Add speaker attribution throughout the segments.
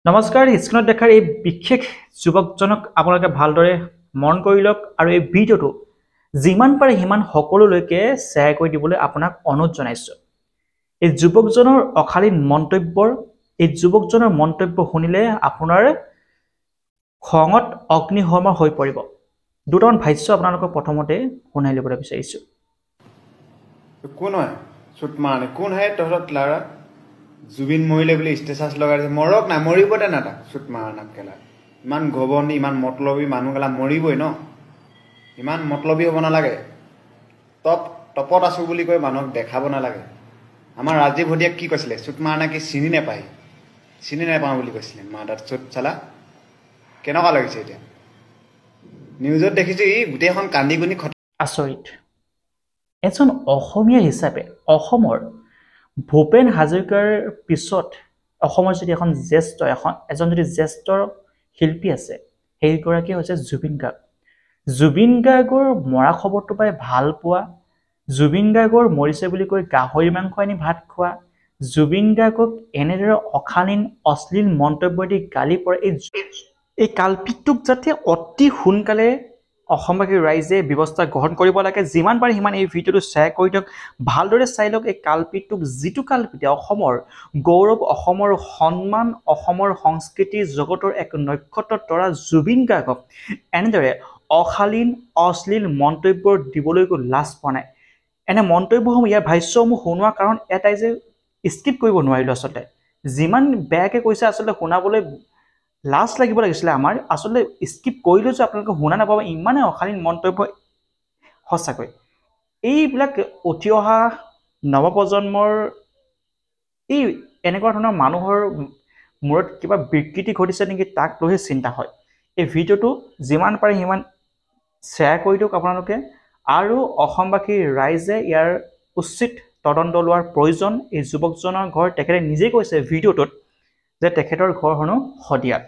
Speaker 1: নমস্কাৰ স্ক্ৰীনত দেখাৰ এই বিশেষ যুৱকজনক আপোনালোকে ভালদৰে মন কৰি লওক আৰু এই ভিডিঅ'টো যিমান পাৰে সিমান সকলোলৈকে শ্বেয়াৰ কৰি দিবলৈ আপোনাক অনুৰোধ জনাইছোঁ। এই যুৱকজনৰ অশালীন মন্তব্য শুনিলে আপোনাৰ খঙত অগ্নিশৰ্মা হৈ পৰিব। দুটামান ভাষ্য আপোনালোকক প্ৰথমতে শুনাই ল'বলৈ বিচাৰিছোঁ।
Speaker 2: কোন হয় চুটমানে কোন হয় তহঁত লাৰা জুবিন মৰিলে বুলি ষ্টেটাছ লগাই দিছে মৰক নাই মৰিব দে না তাক চুট মাৰা নাক কেলা ইমান ঘবন্দি ইমান মতলবী মানুহ কেলা মৰিবই ন ইমান মতলবী হ'ব নালাগে টপত আছো বুলি কৈ মানুহক দেখাব নালাগে আমাৰ ৰাজীৱ ভটিয়াক কি কৈছিলে চুট মাৰা নাকি চিনি নাপাওঁ বুলি কৈছিলে মা তাত চুট চালা কেনেকুৱা লাগিছে এতিয়া নিউজত দেখিছোঁ ই গোটেইখন কান্দি গুনি
Speaker 1: আচৰিত এজন অসমীয়া হিচাপে অসমৰ ভূপেন হাজৰিকাৰ পিছত অসমৰ যদি এজন যদি জ্যেষ্ঠ শিল্পী আছে সেইগৰাকী হৈছে জুবিন গাৰ্গ। জুবিন গাৰ্গৰ মৰা খবৰটো পাই ভাল পোৱা, জুবিন গাৰ্গৰ মৰিছে বুলি কৈ গাহৰি মাংস আনি ভাত খোৱা, জুবিন গাৰ্গক এনেদৰে অশালীন অশ্লীল মন্তব্য দি গালি পৰা এই কালপিতটোক যাতে অতি সোনকালে অসমবাসী ৰাইজে ব্যৱস্থা গ্ৰহণ কৰিব লাগে। যিমান পাৰে সিমান এই ভিডিঅ'টো শ্বেয়াৰ কৰি দিয়ক, ভালদৰে চাই লওক এই কালপিতটোক, যিটো কালপিতে অসমৰ গৌৰৱ, অসমৰ সন্মান, অসমৰ সংস্কৃতি জগতৰ এক নক্ষত্ৰ তৰা জুবিন গাৰ্গক এনেদৰে অশালীন অশ্লীল মন্তব্য দিবলৈকো লাজ পোৱা নাই। এনে মন্তব্যসমূহ ইয়াৰ ভাষ্যসমূহ শুনোৱাৰ কাৰণ এটাই যে স্কিপ কৰিব নোৱাৰিলোঁ। আচলতে যিমান বেয়াকৈ কৈছে আচলতে শুনাবলৈ লাজ লাগিব লাগিছিলে আমাৰ, আচলতে স্কিপ কৰিলেও যে আপোনালোকে শুনা নাপাব ইমানেই অশালীন মন্তব্য। সঁচাকৈ এইবিলাক উঠি অহা নৱপ্ৰজন্মৰ এই এনেকুৱা ধৰণৰ মানুহৰ মূৰত কিবা বিকৃতি ঘটিছে নেকি তাক লৈহে চিন্তা হয়। এই ভিডিঅ'টো যিমান পাৰে সিমান শ্বেয়াৰ কৰি দিয়ক আপোনালোকে, আৰু অসমবাসী ৰাইজে ইয়াৰ উচিত তদন্ত লোৱাৰ প্ৰয়োজন। এই যুৱকজনৰ ঘৰ তেখেতে নিজেই কৈছে ভিডিঅ'টোত যে তেখেতৰ ঘৰ হেনো শদিয়াত।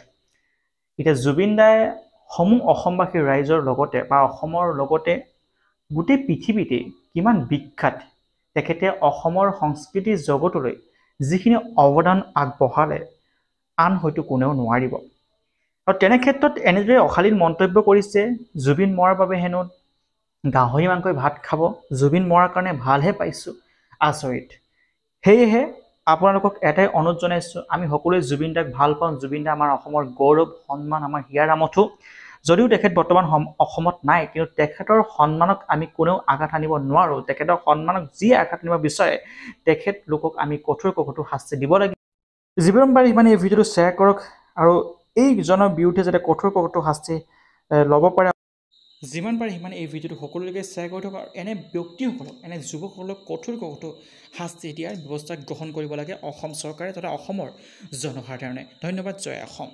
Speaker 1: এতিয়া জুবিন দাই সমূহ অসমবাসী ৰাইজৰ লগতে বা অসমৰ লগতে গোটেই পৃথিৱীতে কিমান বিখ্যাত, তেখেতে অসমৰ সংস্কৃতি জগতলৈ যিখিনি অৱদান আগবঢ়ালে আন হয়তো কোনেও নোৱাৰিব। আৰু তেনে ক্ষেত্ৰত এনেদৰে অশালীন মন্তব্য কৰিছে। জুবিন মৰাৰ বাবে হেনো গাহৰি মাংসই ভাত খাব, জুবিন মৰাৰ কাৰণে ভালহে পাইছোঁ। আচৰিত। সেয়েহে আপোনালোকক এটাই অনুৰোধ জনাইছোঁ, আমি সকলোৱে জুবিন দাক ভাল পাওঁ। জুবিন দা আমাৰ অসমৰ গৌৰৱ, সন্মান, আমাৰ হিয়াৰ আমঠু। যদিও তেখেত বৰ্তমান অসমত নাই, কিন্তু তেখেতৰ সন্মানক আমি কোনেও আঘাত আনিব নোৱাৰোঁ। তেখেতৰ সন্মানক যিয়ে আঘাত আনিব বিচাৰে তেখেতলোকক আমি কঠোৰ শাস্তি দিব লাগিব। যিমান পাৰে সিমানে এই ভিডিঅ'টো শ্বেয়াৰ কৰক আৰু এইজনৰ বিৰুদ্ধে যাতে কঠোৰ শাস্তি ল'ব পাৰে। যিমান পাৰে সিমান এই ভিডিঅ'টো সকলোলৈকে শ্বেয়াৰ কৰি থওক আৰু এনে ব্যক্তিসকলক, এনে যুৱকসকলক কঠোৰ শাস্তি দিয়াৰ ব্যৱস্থা গ্ৰহণ কৰিব লাগে অসম চৰকাৰে তথা অসমৰ জনসাধাৰণে। ধন্যবাদ। জয় অসম।